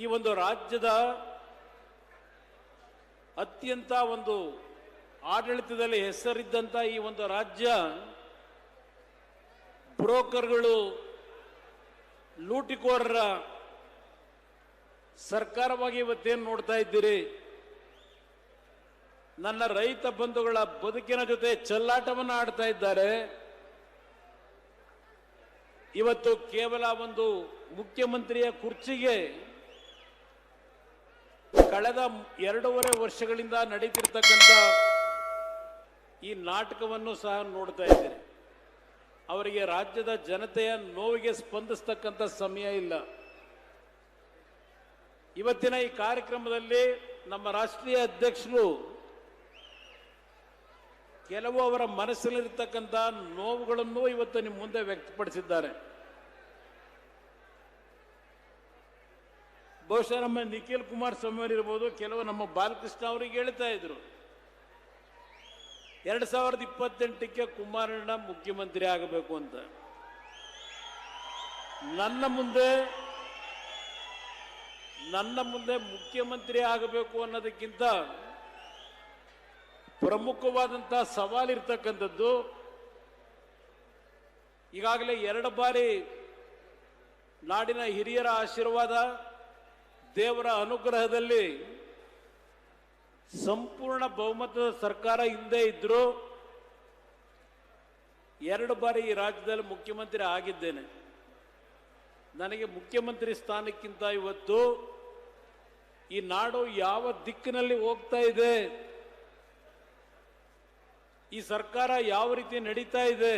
ಈ ಒಂದು ರಾಜ್ಯದ ಅತ್ಯಂತ ಒಂದು ಆಡಳಿತದಲ್ಲಿ ಹೆಸರಿದ್ದಂಥ ಈ ಒಂದು ರಾಜ್ಯ ಬ್ರೋಕರ್ಗಳು ಲೂಟಿಕೋರರ ಸರ್ಕಾರವಾಗಿ ಇವತ್ತೇನು ನೋಡ್ತಾ ಇದ್ದೀರಿ. ನನ್ನ ರೈತ ಬಂಧುಗಳ ಬದುಕಿನ ಜೊತೆ ಚೆಲ್ಲಾಟವನ್ನು ಆಡ್ತಾ ಇದ್ದಾರೆ. ಇವತ್ತು ಕೇವಲ ಒಂದು ಮುಖ್ಯಮಂತ್ರಿಯ ಕುರ್ಚಿಗೆ ಕಳೆದ 2.5 ವರ್ಷಗಳಿಂದ ನಡೀತಿರ್ತಕ್ಕಂಥ ಈ ನಾಟಕವನ್ನು ಸಹ ನೋಡ್ತಾ ಇದ್ದೀರಿ. ಅವರಿಗೆ ರಾಜ್ಯದ ಜನತೆಯ ನೋವಿಗೆ ಸ್ಪಂದಿಸ್ತಕ್ಕಂಥ ಸಮಯ ಇಲ್ಲ. ಇವತ್ತಿನ ಈ ಕಾರ್ಯಕ್ರಮದಲ್ಲಿ ನಮ್ಮ ರಾಷ್ಟ್ರೀಯ ಅಧ್ಯಕ್ಷರು ಕೆಲವು ಅವರ ಮನಸ್ಸಲ್ಲಿರ್ತಕ್ಕಂಥ ನೋವುಗಳನ್ನು ಇವತ್ತು ನಿಮ್ಮ ಮುಂದೆ ವ್ಯಕ್ತಪಡಿಸಿದ್ದಾರೆ. ಬಹುಶಃ ನಮ್ಮ ನಿಖಿಲ್ ಕುಮಾರಸ್ವಾಮಿ ಅವರು ಇರ್ಬೋದು, ಕೆಲವು ನಮ್ಮ ಬಾಲಕೃಷ್ಣ ಅವರಿಗೆ ಹೇಳ್ತಾ ಇದ್ರು 2028ಕ್ಕೆ ಕುಮಾರಣ್ಣ ಮುಖ್ಯಮಂತ್ರಿ ಆಗಬೇಕು ಅಂತ. ನನ್ನ ಮುಂದೆ ಮುಖ್ಯಮಂತ್ರಿ ಆಗಬೇಕು ಅನ್ನೋದಕ್ಕಿಂತ ಪ್ರಮುಖವಾದಂತಹ ಸವಾಲಿರ್ತಕ್ಕಂಥದ್ದು, ಈಗಾಗಲೇ 2 ಬಾರಿ ನಾಡಿನ ಹಿರಿಯರ ಆಶೀರ್ವಾದ, ದೇವರ ಅನುಗ್ರಹದಲ್ಲಿ ಸಂಪೂರ್ಣ ಬಹುಮತದ ಸರ್ಕಾರ ಹಿಂದೆ ಇದ್ರೂ 2 ಬಾರಿ ಈ ರಾಜ್ಯದಲ್ಲಿ ಮುಖ್ಯಮಂತ್ರಿ ಆಗಿದ್ದೇನೆ. ನನಗೆ ಮುಖ್ಯಮಂತ್ರಿ ಸ್ಥಾನಕ್ಕಿಂತ ಇವತ್ತು ಈ ನಾಡು ಯಾವ ದಿಕ್ಕಿನಲ್ಲಿ ಹೋಗ್ತಾ ಇದೆ, ಈ ಸರ್ಕಾರ ಯಾವ ರೀತಿ ನಡೀತಾ ಇದೆ,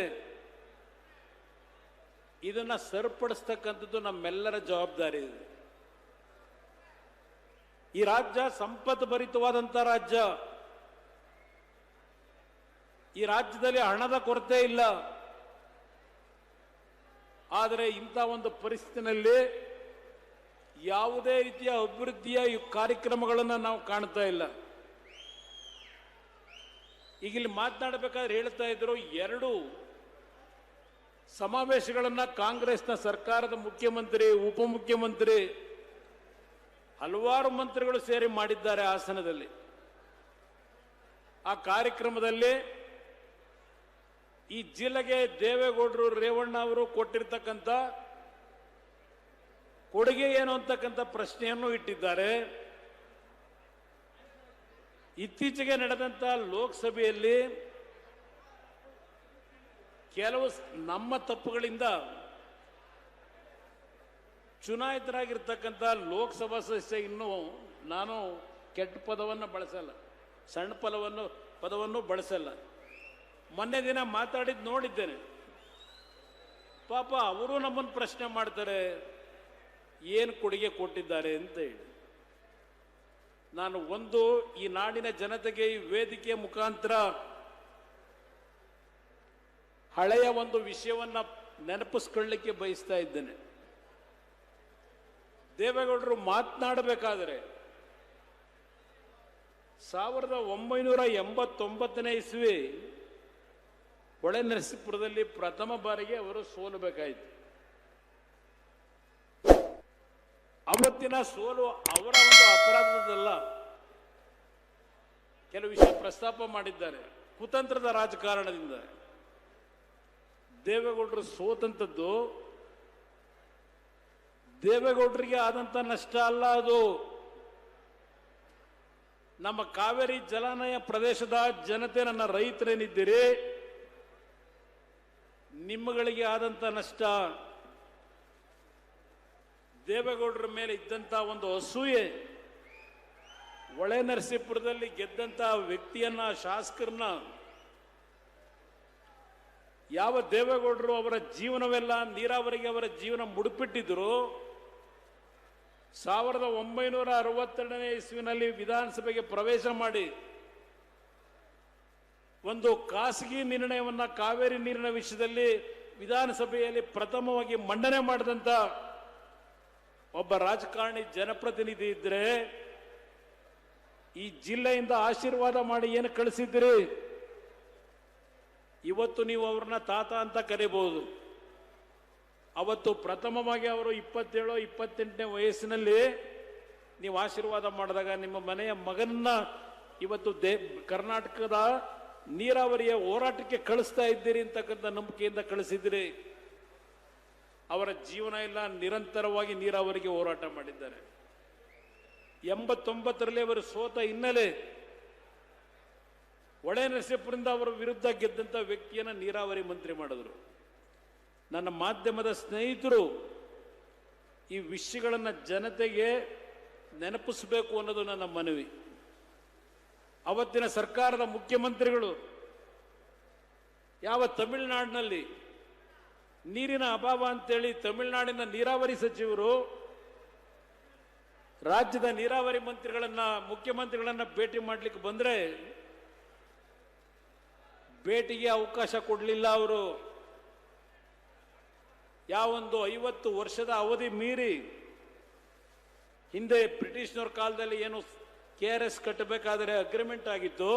ಇದನ್ನ ಸರಿಪಡಿಸ್ತಕ್ಕಂಥದ್ದು ನಮ್ಮೆಲ್ಲರ ಜವಾಬ್ದಾರಿ ಇದೆ. ಈ ರಾಜ್ಯ ಸಂಪತ್ತು ಭರಿತವಾದಂಥ ರಾಜ್ಯ. ಈ ರಾಜ್ಯದಲ್ಲಿ ಹಣದ ಕೊರತೆ ಇಲ್ಲ. ಆದರೆ ಇಂಥ ಒಂದು ಪರಿಸ್ಥಿತಿನಲ್ಲಿ ಯಾವುದೇ ರೀತಿಯ ಅಭಿವೃದ್ಧಿಯ ಕಾರ್ಯಕ್ರಮಗಳನ್ನು ನಾವು ಕಾಣ್ತಾ ಇಲ್ಲ. ಈಗ ಇಲ್ಲಿ ಮಾತನಾಡಬೇಕಾದ್ರೆ ಹೇಳ್ತಾ ಇದ್ರು, 2 ಸಮಾವೇಶಗಳನ್ನ ಕಾಂಗ್ರೆಸ್ನ ಸರ್ಕಾರದ ಮುಖ್ಯಮಂತ್ರಿ, ಉಪಮುಖ್ಯಮಂತ್ರಿ, ಹಲವಾರು ಮಂತ್ರಿಗಳು ಸೇರಿ ಮಾಡಿದ್ದಾರೆ ಹಾಸನದಲ್ಲಿ. ಆ ಕಾರ್ಯಕ್ರಮದಲ್ಲಿ ಈ ಜಿಲ್ಲೆಗೆ ದೇವೇಗೌಡರು, ರೇವಣ್ಣ ಅವರು ಕೊಟ್ಟಿರ್ತಕ್ಕಂಥ ಕೊಡುಗೆ ಏನು ಅಂತಕ್ಕಂಥ ಪ್ರಶ್ನೆಯನ್ನು ಇಟ್ಟಿದ್ದಾರೆ. ಇತ್ತೀಚೆಗೆ ನಡೆದಂತ ಲೋಕಸಭೆಯಲ್ಲಿ ಕೆಲವು ನಮ್ಮ ತಪ್ಪುಗಳಿಂದ ಚುನಾಯಿತರಾಗಿರ್ತಕ್ಕಂಥ ಲೋಕಸಭಾ ಸದಸ್ಯ, ಇನ್ನೂ ನಾನು ಕೆಟ್ಟ ಪದವನ್ನು ಬಳಸಲ್ಲ, ಸಣ್ಣ ಪದವನ್ನು ಬಳಸಲ್ಲ, ಮೊನ್ನೆ ದಿನ ಮಾತಾಡಿದ್ದು ನೋಡಿದ್ದೇನೆ. ಪಾಪ ಅವರು ನಮ್ಮನ್ನು ಪ್ರಶ್ನೆ ಮಾಡ್ತಾರೆ, ಏನು ಕೊಡುಗೆ ಕೊಟ್ಟಿದ್ದಾರೆ ಅಂತ ಹೇಳಿ. ನಾನು ಈ ನಾಡಿನ ಜನತೆಗೆ ಈ ವೇದಿಕೆಯ ಮುಖಾಂತರ ಹಳೆಯ ಒಂದು ವಿಷಯವನ್ನ ನೆನಪಿಸ್ಕೊಳ್ಳಿಕ್ಕೆ ಬಯಸ್ತಾ ಇದ್ದೇನೆ. ದೇವೇಗೌಡರು ಮಾತನಾಡಬೇಕಾದರೆ 1989ನೇ ಇಸ್ವಿ ಹೊಳೆನರಸೀಪುರದಲ್ಲಿ ಪ್ರಥಮ ಬಾರಿಗೆ ಅವರು ಸೋಲಬೇಕಾಯಿತು. ಅವತ್ತಿನ ಸೋಲು ಅವರ ಒಂದು ಅಪರಾಧದಲ್ಲ. ಕೆಲವು ವಿಷಯ ಪ್ರಸ್ತಾಪ ಮಾಡಿದ್ದಾರೆ. ಕುತಂತ್ರದ ರಾಜಕಾರಣದಿಂದ ದೇವೇಗೌಡರು ಸೋತಂಥದ್ದು ದೇವೇಗೌಡರಿಗೆ ಆದಂತ ನಷ್ಟ ಅಲ್ಲ. ಅದು ನಮ್ಮ ಕಾವೇರಿ ಜಲಾನಯ ಪ್ರದೇಶದ ಜನತೆ, ನನ್ನ ರೈತರೇನಿದ್ದೀರಿ, ನಿಮ್ಮಗಳಿಗೆ ಆದಂತ ನಷ್ಟ. ದೇವೇಗೌಡರ ಮೇಲೆ ಇದ್ದಂತ ಒಂದು ಅಸೂಯೆ, ಹೊಳೆನರಸೀಪುರದಲ್ಲಿ ಗೆದ್ದಂತ ವ್ಯಕ್ತಿಯನ್ನ, ಶಾಸಕರನ್ನ, ಯಾವ ದೇವೇಗೌಡರು ಅವರ ಜೀವನವೆಲ್ಲ ನೀರಾವರಿಗೆ ಅವರ ಜೀವನ ಮುಡುಪಿಟ್ಟಿದ್ರು, 1962ನೇ ಇಸ್ವಿನಲ್ಲಿ ವಿಧಾನಸಭೆಗೆ ಪ್ರವೇಶ ಮಾಡಿ ಒಂದು ಖಾಸಗಿ ನಿರ್ಣಯವನ್ನ ಕಾವೇರಿ ನೀರಿನ ವಿಷಯದಲ್ಲಿ ವಿಧಾನಸಭೆಯಲ್ಲಿ ಪ್ರಥಮವಾಗಿ ಮಂಡನೆ ಮಾಡಿದಂತ ಒಬ್ಬ ರಾಜಕಾರಣಿ, ಜನಪ್ರತಿನಿಧಿ ಇದ್ರೆ ಈ ಜಿಲ್ಲೆಯಿಂದ ಆಶೀರ್ವಾದ ಮಾಡಿ ಏನು ಕಳಿಸಿದ್ರಿ? ಇವತ್ತು ನೀವು ಅವ್ರನ್ನ ತಾತ ಅಂತ ಕರೀಬಹುದು. ಅವತ್ತು ಪ್ರಥಮವಾಗಿ ಅವರು 27-28ನೇ ವಯಸ್ಸಿನಲ್ಲಿ ನೀವು ಆಶೀರ್ವಾದ ಮಾಡಿದಾಗ ನಿಮ್ಮ ಮನೆಯ ಮಗನನ್ನ ಇವತ್ತು ಕರ್ನಾಟಕದ ನೀರಾವರಿಯ ಹೋರಾಟಕ್ಕೆ ಕಳಿಸ್ತಾ ಇದ್ದೀರಿ ಅಂತಕ್ಕಂಥ ನಂಬಿಕೆಯಿಂದ ಕಳಿಸಿದ್ದೀರಿ. ಅವರ ಜೀವನ ಎಲ್ಲ ನಿರಂತರವಾಗಿ ನೀರಾವರಿಗೆ ಹೋರಾಟ ಮಾಡಿದ್ದಾರೆ. 89ರಲ್ಲಿ ಅವರು ಸೋತ ಹಿನ್ನೆಲೆ ಹೊಳೆನರಸೀಪುರದಿಂದ ಅವರ ವಿರುದ್ಧ ಗೆದ್ದಂಥ ವ್ಯಕ್ತಿಯನ್ನ ನೀರಾವರಿ ಮಂತ್ರಿ ಮಾಡಿದ್ರು. ನನ್ನ ಮಾಧ್ಯಮದ ಸ್ನೇಹಿತರು ಈ ವಿಷಯಗಳನ್ನು ಜನತೆಗೆ ನೆನಪಿಸಬೇಕು ಅನ್ನೋದು ನನ್ನ ಮನವಿ. ಅವತ್ತಿನ ಸರ್ಕಾರದ ಮುಖ್ಯಮಂತ್ರಿಗಳು ಯಾವ ತಮಿಳುನಾಡಿನಲ್ಲಿ ನೀರಿನ ಅಭಾವ ಅಂತೇಳಿ ತಮಿಳುನಾಡಿನ ನೀರಾವರಿ ಸಚಿವರು ರಾಜ್ಯದ ನೀರಾವರಿ ಮುಖ್ಯಮಂತ್ರಿಗಳನ್ನ ಭೇಟಿ ಮಾಡಲಿಕ್ಕೆ ಬಂದ್ರೆ ಭೇಟಿಗೆ ಅವಕಾಶ ಕೊಡಲಿಲ್ಲ. ಅವರು ಯಾವೊಂದು 50 ವರ್ಷದ ಅವಧಿ ಮೀರಿ ಹಿಂದೆ ಬ್ರಿಟಿಷ್ನವ್ರ ಕಾಲದಲ್ಲಿ ಏನು KRS ಕಟ್ಟಬೇಕಾದರೆ ಅಗ್ರಿಮೆಂಟ್ ಆಗಿತ್ತು,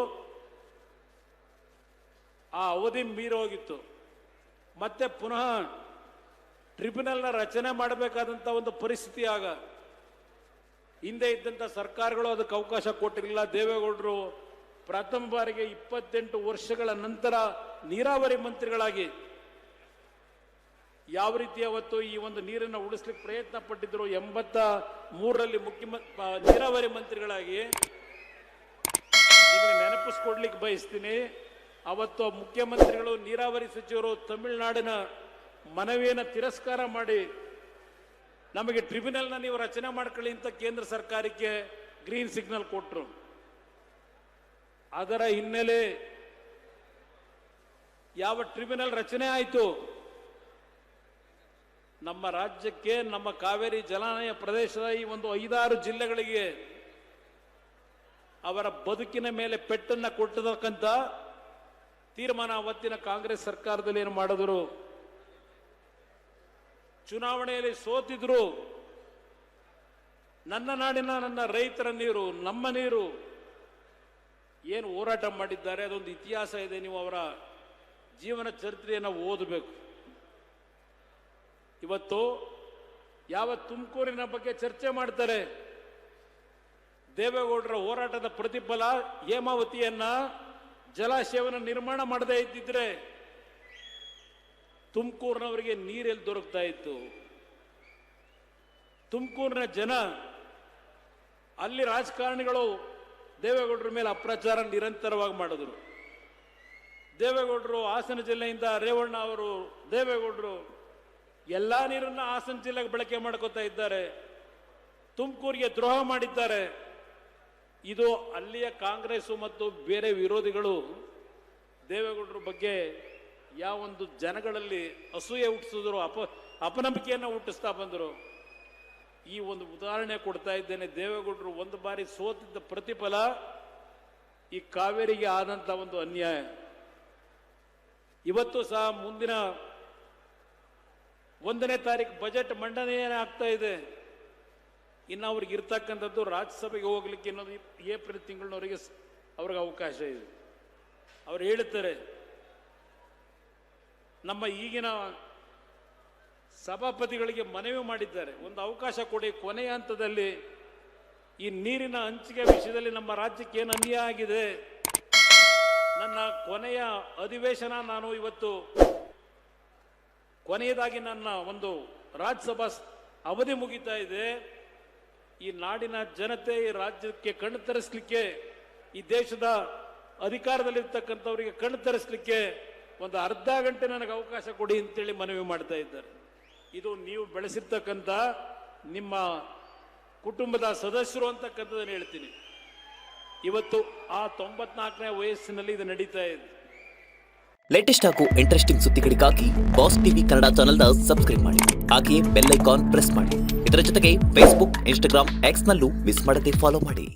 ಆ ಅವಧಿ ಮೀರಿ ಹೋಗಿತ್ತು. ಮತ್ತೆ ಪುನಃ ಟ್ರಿಬ್ಯುನಲ್ನ ರಚನೆ ಮಾಡಬೇಕಾದಂಥ ಒಂದು ಪರಿಸ್ಥಿತಿ ಆಗ ಹಿಂದೆ ಇದ್ದಂಥ ಸರ್ಕಾರಗಳು ಅದಕ್ಕೆ ಅವಕಾಶ ಕೊಟ್ಟಿರಲಿಲ್ಲ. ದೇವೇಗೌಡರು ಪ್ರಥಮ ಬಾರಿಗೆ 28 ವರ್ಷಗಳ ನಂತರ ನೀರಾವರಿ ಮಂತ್ರಿಗಳಾಗಿ ಯಾವ ರೀತಿ ಅವತ್ತು ಈ ಒಂದು ನೀರನ್ನು ಉಳಿಸ್ಲಿಕ್ಕೆ ಪ್ರಯತ್ನ ಪಟ್ಟಿದ್ರು. 83ರಲ್ಲಿ ನೀರಾವರಿ ಮಂತ್ರಿಗಳಾಗಿ ನಿಮಗೆ ನೆನಪಿಸ್ಕೊಡ್ಲಿಕ್ಕೆ ಬಯಸ್ತೀನಿ. ಅವತ್ತು ಮುಖ್ಯಮಂತ್ರಿಗಳು ನೀರಾವರಿ ಸಚಿವರು ತಮಿಳುನಾಡಿನ ಮನವಿಯನ್ನು ತಿರಸ್ಕಾರ ಮಾಡಿ ನಮಗೆ ಟ್ರಿಬ್ಯುನಲ್ನ ನೀವು ರಚನೆ ಮಾಡ್ಕೊಳ್ಳಿ ಅಂತ ಕೇಂದ್ರ ಸರ್ಕಾರಕ್ಕೆ ಗ್ರೀನ್ ಸಿಗ್ನಲ್ ಕೊಟ್ಟರು. ಅದರ ಹಿನ್ನೆಲೆ ಯಾವ ಟ್ರಿಬ್ಯುನಲ್ ರಚನೆ ಆಯಿತು, ನಮ್ಮ ರಾಜ್ಯಕ್ಕೆ ನಮ್ಮ ಕಾವೇರಿ ಜಲಾನಯ ಪ್ರದೇಶದ ಈ ಒಂದು 5-6 ಜಿಲ್ಲೆಗಳಿಗೆ ಅವರ ಬದುಕಿನ ಮೇಲೆ ಪೆಟ್ಟನ್ನು ಕೊಟ್ಟತಕ್ಕಂಥ ತೀರ್ಮಾನ ಅವತ್ತಿನ ಕಾಂಗ್ರೆಸ್ ಸರ್ಕಾರದಲ್ಲಿ ಏನು ಮಾಡಿದ್ರು. ಚುನಾವಣೆಯಲ್ಲಿ ಸೋತಿದ್ರು. ನನ್ನ ನಾಡಿನ ನನ್ನ ರೈತರ ನೀರು ನಮ್ಮ ನೀರು ಏನು ಹೋರಾಟ ಮಾಡಿದ್ದಾರೆ ಅದೊಂದು ಇತಿಹಾಸ ಇದೆ. ನೀವು ಅವರ ಜೀವನ ಚರಿತ್ರೆಯನ್ನು ಓದಬೇಕು. ಇವತ್ತು ಯಾವ ತುಮಕೂರಿನ ಬಗ್ಗೆ ಚರ್ಚೆ ಮಾಡ್ತಾರೆ, ದೇವೇಗೌಡರ ಹೋರಾಟದ ಪ್ರತಿಫಲ ಹೇಮಾವತಿಯನ್ನ ಜಲಾಶಯವನ್ನು ನಿರ್ಮಾಣ ಮಾಡದೇ ಇದ್ದಿದ್ರೆ ತುಮಕೂರಿನವರಿಗೆ ನೀರೆಲ್ಲಿ ದೊರಕ್ತಾ ಇತ್ತು. ತುಮಕೂರಿನ ಜನ, ಅಲ್ಲಿ ರಾಜಕಾರಣಿಗಳು ದೇವೇಗೌಡರ ಮೇಲೆ ಅಪ್ರಚಾರ ನಿರಂತರವಾಗಿ ಮಾಡಿದ್ರು. ದೇವೇಗೌಡರು ಹಾಸನ ಜಿಲ್ಲೆಯಿಂದ ರೇವಣ್ಣ ಅವರು ದೇವೇಗೌಡರು ಎಲ್ಲ ನೀರನ್ನ ಹಾಸನ ಜಿಲ್ಲೆಗೆ ಬಳಕೆ ಮಾಡ್ಕೋತಾ ಇದ್ದಾರೆ, ತುಮಕೂರಿಗೆ ದ್ರೋಹ ಮಾಡಿದ್ದಾರೆ. ಇದು ಅಲ್ಲಿಯ ಕಾಂಗ್ರೆಸ್ ಮತ್ತು ಬೇರೆ ವಿರೋಧಿಗಳು ದೇವೇಗೌಡರ ಬಗ್ಗೆ ಯಾವೊಂದು ಜನಗಳಲ್ಲಿ ಅಸೂಯೆ ಹುಟ್ಟಿಸಿದ್ರು, ಅಪನಂಬಿಕೆಯನ್ನು ಹುಟ್ಟಿಸ್ತಾ ಬಂದರು. ಈ ಒಂದು ಉದಾಹರಣೆ ಕೊಡ್ತಾ ಇದ್ದೇನೆ. ದೇವೇಗೌಡರು ಒಂದು ಬಾರಿ ಸೋತಿದ್ದ ಪ್ರತಿಫಲ ಈ ಕಾವೇರಿಗೆ ಆದಂತ ಒಂದು ಅನ್ಯಾಯ. ಇವತ್ತು ಸಹ ಮುಂದಿನ 1ನೇ ತಾರೀಕು ಬಜೆಟ್ ಮಂಡನೆ ಆಗ್ತಾ ಇದೆ. ಇನ್ನು ಅವ್ರಿಗೆ ಇರ್ತಕ್ಕಂಥದ್ದು ರಾಜ್ಯಸಭೆಗೆ ಹೋಗ್ಲಿಕ್ಕೆ ಇನ್ನೊಂದು ಏಪ್ರಿಲ್ ತಿಂಗಳಿನವರೆಗೆ ಅವ್ರಿಗೆ ಅವಕಾಶ ಇದೆ. ಅವ್ರು ಹೇಳುತ್ತಾರೆ, ನಮ್ಮ ಈಗಿನ ಸಭಾಪತಿಗಳಿಗೆ ಮನವಿ ಮಾಡಿದ್ದಾರೆ, ಒಂದು ಅವಕಾಶ ಕೊಡಿ, ಕೊನೆಯ ಹಂತದಲ್ಲಿ ಈ ನೀರಿನ ಹಂಚಿಕೆ ವಿಷಯದಲ್ಲಿ ನಮ್ಮ ರಾಜ್ಯಕ್ಕೆ ಏನು ಅನ್ಯಾಯ ಆಗಿದೆ, ನನ್ನ ಕೊನೆಯ ಅಧಿವೇಶನ ನಾನು ಇವತ್ತು ಕೊನೆಯದಾಗಿ ನನ್ನ ಒಂದು ರಾಜ್ಯಸಭಾ ಅವಧಿ ಮುಗಿತಾ ಇದೆ, ಈ ನಾಡಿನ ಜನತೆ ಈ ರಾಜ್ಯಕ್ಕೆ ಕಣ್ಣು ತರಿಸಲಿಕ್ಕೆ, ಈ ದೇಶದ ಅಧಿಕಾರದಲ್ಲಿರ್ತಕ್ಕಂಥವರಿಗೆ ಕಣ್ಣು ತರಿಸಲಿಕ್ಕೆ ಒಂದು ಅರ್ಧ ಗಂಟೆ ನನಗೆ ಅವಕಾಶ ಕೊಡಿ ಅಂತೇಳಿ ಮನವಿ ಮಾಡ್ತಾ ಇದ್ದಾರೆ. ಇದು ನೀವು ಬೆಳೆಸಿರ್ತಕ್ಕಂಥ ನಿಮ್ಮ ಕುಟುಂಬದ ಸದಸ್ಯರು ಅಂತಕ್ಕಂಥದ್ದನ್ನು ಹೇಳ್ತೀನಿ. ಇವತ್ತು ಆ 94ನೇ ವಯಸ್ಸಿನಲ್ಲಿ ಇದು ನಡೀತಾ ಇದೆ. ಲೇಟೆಸ್ಟ್ ಹಾಗೂ ಇಂಟ್ರೆಸ್ಟಿಂಗ್ ಸುದ್ದಿಗಳಿಗಾಗಿ ಬಾಸ್ ಟಿವಿ ಕನ್ನಡ ಚಾನೆಲ್ನ ಸಬ್ಸ್ಕ್ರೈಬ್ ಮಾಡಿ, ಹಾಗೆಯೇ ಬೆಲ್ ಐಕಾನ್ ಪ್ರೆಸ್ ಮಾಡಿ. ಇದರ ಜೊತೆಗೆ ಫೇಸ್ಬುಕ್, ಇನ್ಸ್ಟಾಗ್ರಾಮ್, ಎಕ್ಸ್ ನಲ್ಲೂ ಮಿಸ್ ಮಾಡದೆ ಫಾಲೋ ಮಾಡಿ.